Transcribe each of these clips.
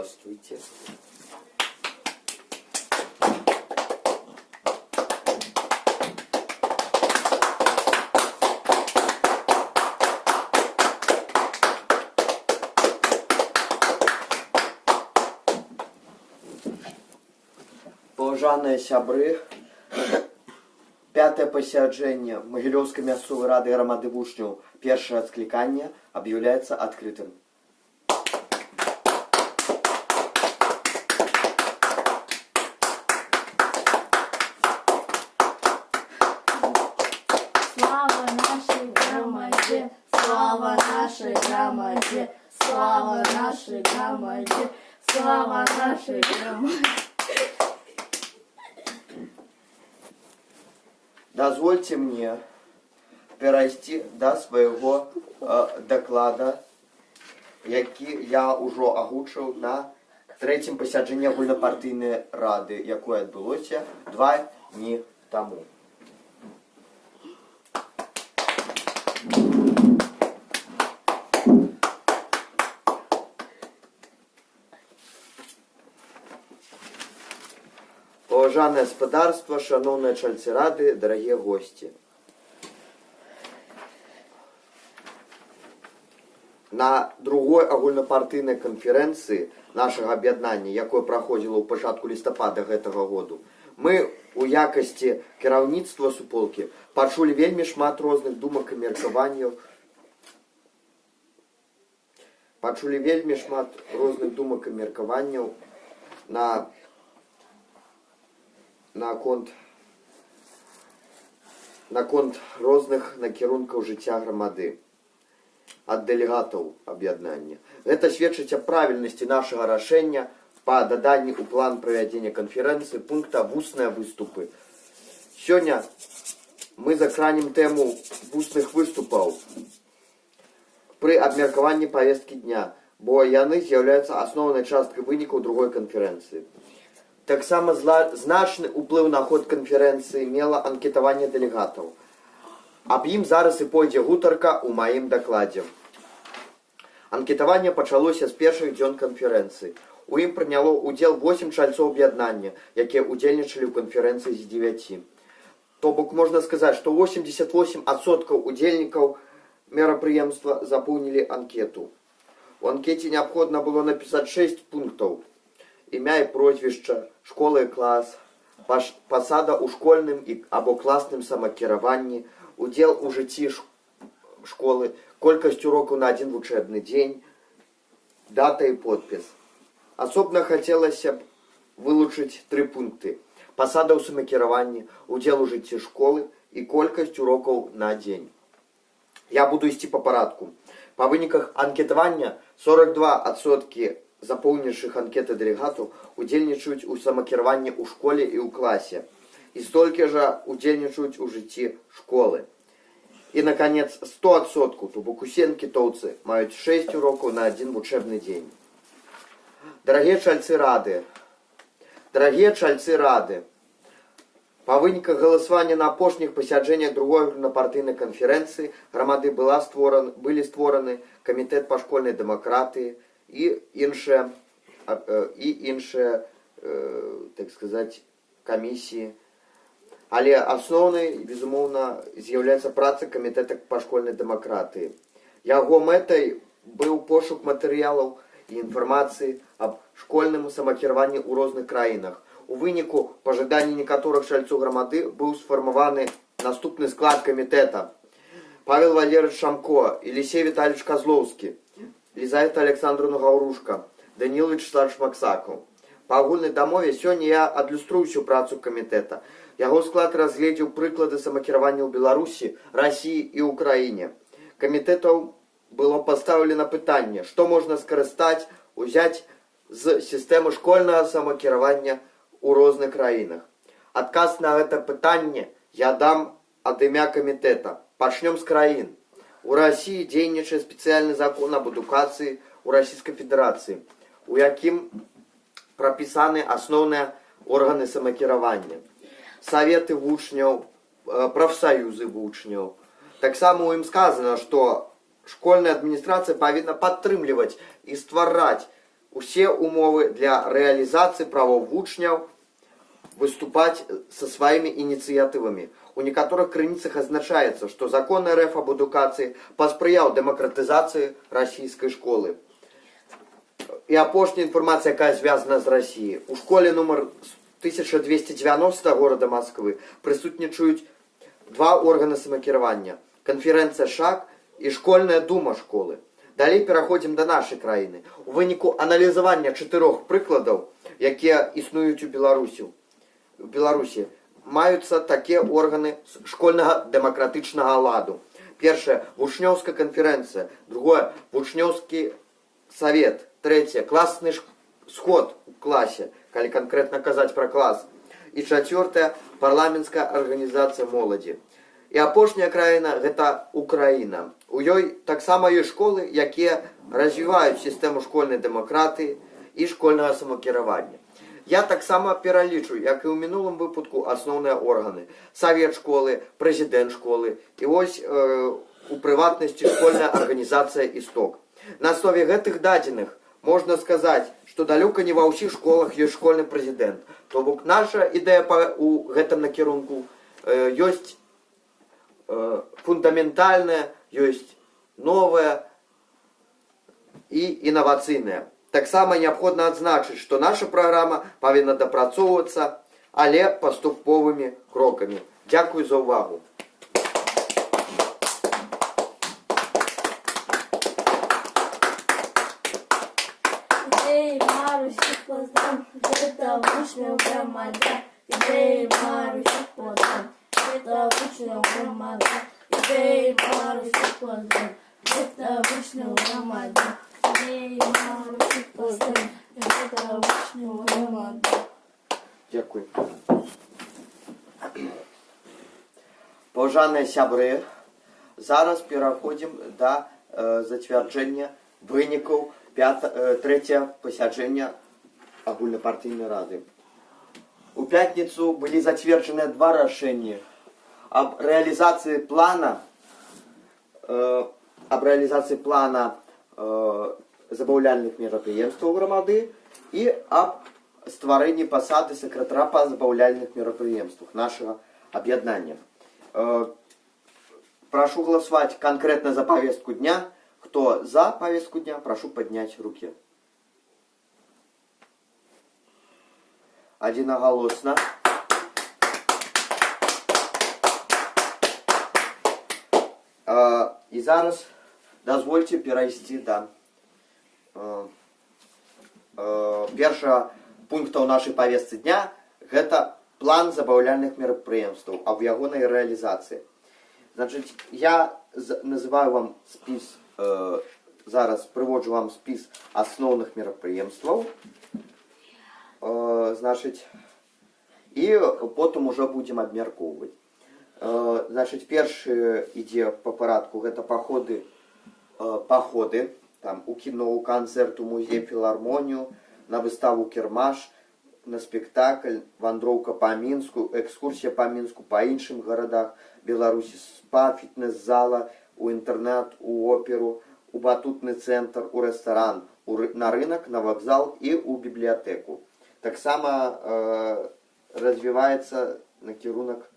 Здравствуйте. Паважаныя сябры, пятае пасяджэнне Магілёўскай мясцовай рады грамады вучняў першае адкліканне аб'яўляецца адкрытым. Слава нашей громаде, слава нашей громаде, слава нашей громаде, слава нашей громаде. Дазвольце мне перайсці да свайго даклада, які я ўжо агучыў на трэцім пасяджэнні агульнапартыйнай рады, якое адбылося 2 дні таму. Паважанае гаспадарства, шаноўныя чальцы рады, дарагія госці. На другой агульнапартыйнай канферэнцыі нашага аб'яднання, якое праходзіла ў пачатку лістапада гэтага году, мы у якасці кіраўніцтва суполкі пачулі вельмі шмат розных думак і меркаванняў. Наконт розных накірункаў жыцця грамады ад дэлегатаў аб'яднання. Гэта сведчыць аб правільнасці нашага рашэння па даданні ў план правядзення канферэнцыі пункта «Вусныя выступы». Сёння мы закранем тэму вусных выступаў пры абмеркаванні павесткі дня, бо яны з'яўляюцца асноўнай часткай вынікаў другой канферэнцыі. Таксама значны ўплыў на ход канферэнцыі мела анкетаванне дэлегатаў. Аб ім зараз і пойдзе гутарка ў маім дакладзе. Анкетаванне пачалося з першых дзён канферэнцыі. У ім прыняло ўдзел 8 чальцоў аб'яднання, якія ўдзельнічалі ў канферэнцыі з 9. То бок можна сказаць, што 88% удзельнікаў мерапрыемства запоўнілі анкету. У анкеце неабходна было напісаць 6 пунктаў. Імя і прозвішча, школа і клас, пасада ў школьным або класным самакіраванні, удзел у жыцці школы, колькасць урокаў на адзін вучэбны дзень, дата і подпіс. Асобна хацелася б вылучыць 3 пункты. Пасада ў самакіраванні, удзел у жыцці школы і колькасць урокаў на дзень. Я буду ісці па парадку. Па выніках анкетавання 42% запоўнівшых анкеты дэлегатаў удзельнічаюць у самакіраванні ў школе і ў класе. І столькі жа удзельнічаюць у жыцці школы. І, наконец, 100%, то бок усе анкетоўцы маюць 6 урокаў на адзін вучэбны дзень. Дарагія чальцы рады, па выніках галасавання на апошніх пасяджэннях другой агульнапартыйнай канферэнцыі грамады былі створаны камітэт па школьнай дэмакратыі і іншыя, так сказаць, камісіі. Але асноўнай, безумоўна, з'яўляецца праца камітэта па школьнай дэмакратыі. Яго мэтай быў пошук матэрыялаў і інфармацыі аб школьным самакіраванні ў розных краінах. У выніку, па жаданні некаторых чальцоў грамады, быў сфармаваны наступны склад камітэта. Павел Валерьевич Шамко, Елисей Витальевич Козловский, Лизавета Александровна Гаўрушка, Даніл Вячеславович Максакаў. Па агульнай дамове сёння я адлюструю всю працу камітэта. Яго склад разгледзеў прыклады самакіравання ў Беларусі, Расіі і Украіне. Камітэтаў было пастаўлена пытанне, што можна узяць з сістэмы школьнага самакіравання ў розных краінах. Адказ на гэта пытанне я дам ад імя камітэта. Пачнём з краін. У Расіі дзейнічае спецыяльны закон аб адукацыі ў Расійскай Федэрацыі, у якім прапісаны асноўныя органы самакіравання. Саветы вучняў, прафсаюзы вучняў. Таксама у ім сказана, што школьная адміністрацыя павінна падтрымліваць і ствараць усе умовы для рэалізацыі правоў вучняў выступаць са сваімі ініцыятывамі. У некаторых крыніцах азначаецца, што закон РФ об адукацыі паспрыяў дэмакратызацыі расійскай школы. І апошняя інфармацыя, якая звязана з Расіяй. У школе нумар 1290 города Москвы прысутнічаюць два органы самакіравання. Канферэнцыя ШАК і школьная дума школы. Далей пераходзім да нашай краіны. У выніку аналізавання 4 прыкладаў, якія існуюць у Беларусі, маюцца такія органы школьнага дэмакратычнага ладу. Першае – вучнёўская канферэнцыя. Другое – вучнёўскі савет. Трэцяе – класны сход у класе, калі канкрэтна казаць пра клас. І чацвёртае – парламенцкая арганізацыя моладзі. І апошняя краіна – гэта Украіна. У ёй таксама ёсць школы, якія развіваюць сістэму школьнай дэмакратыі і школьнага самакіравання. Я таксама пералічу, як і ў мінулым выпадку, асноўныя органы. Савет школы, прэзідэнт школы і вось у прыватнасці школьная арганізацыя «Істок». На аснове гэтых дадзеных можна сказаць, што далёка не ва ўсіх школах ёсць школьны прэзідэнт. То бок наша ідэя ў гэтым накірунку ёсць фундаментальная, ёсць новая і інавацыйная. Таксама неабходна адзначыць, што наша праграма павінна дапрацоўвацца, але паступовымі крокамі. Дзякуй за ўвагу. Ідеї Марусі пластам, гэта вучняў грамада. Ідеї Марусі пластам, гэта вучняў грамада. Ідеї Марусі пластам, гэта вучняў грамада. Ідеї Марусі пластам, гэта вучняў грамада. Дзякуй. Паважаныя сябры, зараз пераходзім да зацвярджэння вынікаў трэцяе пасяджэння агульнапартыйнай рады. У пятніцу былі зацверджаныя два рашэнні аб рэалізацыі плана забаўляльных мерапрыемстваў грамады і аб стварэнні пасады сакратара па забаўляльных мерапрыемствах нашага аб'яднання. Прошу голосовать конкретно за повестку дня. Кто за повестку дня, прошу поднять руки. Одиноголосно. І зараз дозвольте перейти до першага пункта ў нашай повестцы дня. Гэта план забаўляльных мерапрыемстваў аб ягонай рэалізацыі. Значыць, я называю вам спіс, зараз прыводжу вам спіс асноўных мерапрыемстваў. Значыць, і потым ужо будзем абмяркоўваць. Значыць, першы ідзе па парадку, гэта паходы, там, у кіно, у канцэрт, у музей, філармонію, на выставу «Кірмаш», на спектакль, вандроўка па Мінску, экскурсія па Мінску, па іншым гарадах Беларусі, спа, фітнес-зала, у інтэрнэт, у оперу, у батутны цэнтр, у рэстаран, на рынок, на вакзал і ў бібліятэку. Таксама развіваецца накірунак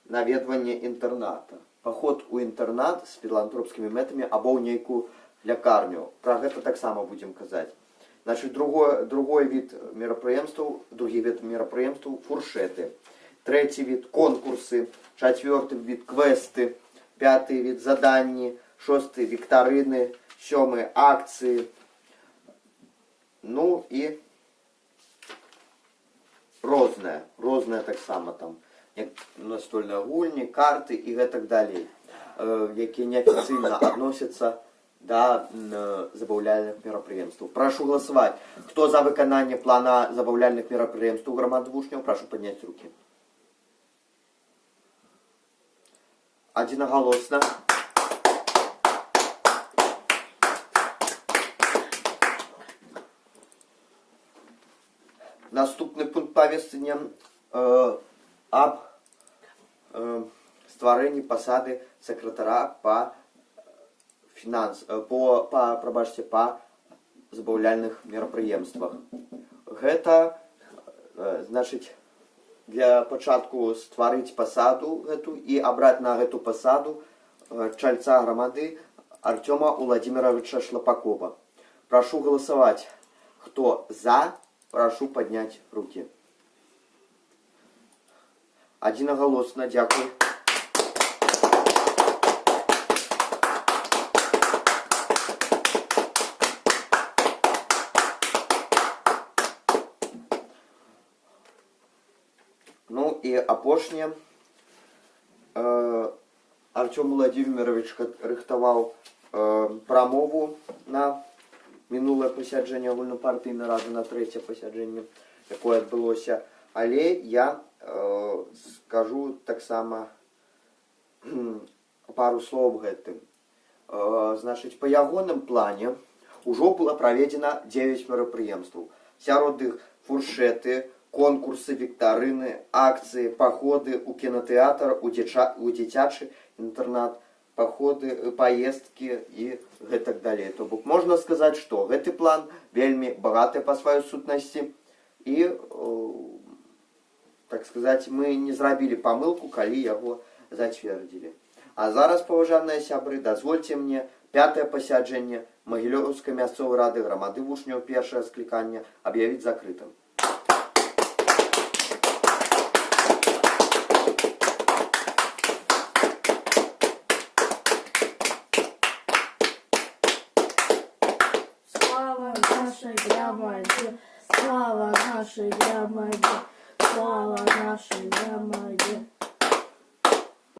наведвання інтэрната. Паход у інтэрнат з філантропскімі мэтамі або ў нейкую лякарню. Пра гэта таксама будзем казаць. Значит, другі від мерапрыемстваў фуршеты. Трэці від конкурсы, чацвёрты від квесты, пяты від заданні, шосты віктарыны, сёмы акцыі. Ну і рознае таксама там настольныя гульні, карты і гэтак далей, якія неафіцыйна адносяцца да забаўляльных мерапрыемстваў. Прошу голосовать. Кто за выкананне плана забаўляльных мерапрыемстваў грамады вучняў, прошу поднять руки. Одиноголосно. Наступны пункт повестки дня аб стварэнні пасады сакратара па забаўляльных мерапрыемствах. Гэта значыць для пачатку стварыць пасаду гэту і абраць на гэту пасаду чальца грамады Артёма Владимировича Шлапакова. Прошу голосовать. Кто за, прошу поднять руки. Одноголосно, дякую. Ну і апошнє. Артём Владимирович рыхтаваў прамову на мінулае пасяджэнне агульнапартыйнай рады, на трэцяе пасяджэнне, якое адбылося. Але я скажу таксама пару слоў гэтым. Значыць, па ягоным плане ўжо было праведзена 9 мерапрыемстваў. Сярод іх фуршэты, конкурсы, віктарыны, акцыі, паходы ў кінатэатр, у дзіцячы інтэрнат, паходы, паездкі і гэтак далей. То бок можна сказаць, што гэты план вельмі багаты па сваёй сутнасці і, так сказаць, мы не зрабілі памылку, калі яго зацвердзілі. А зараз, паважаныя сябры, дазвольце мне 5-е пасяджэнне Магілёўскай мясцовай рады грамады вучняў першае склікання аб'явіць закрытым. Слава нашей громаде, слава нашей громаде, слава нашей громаде.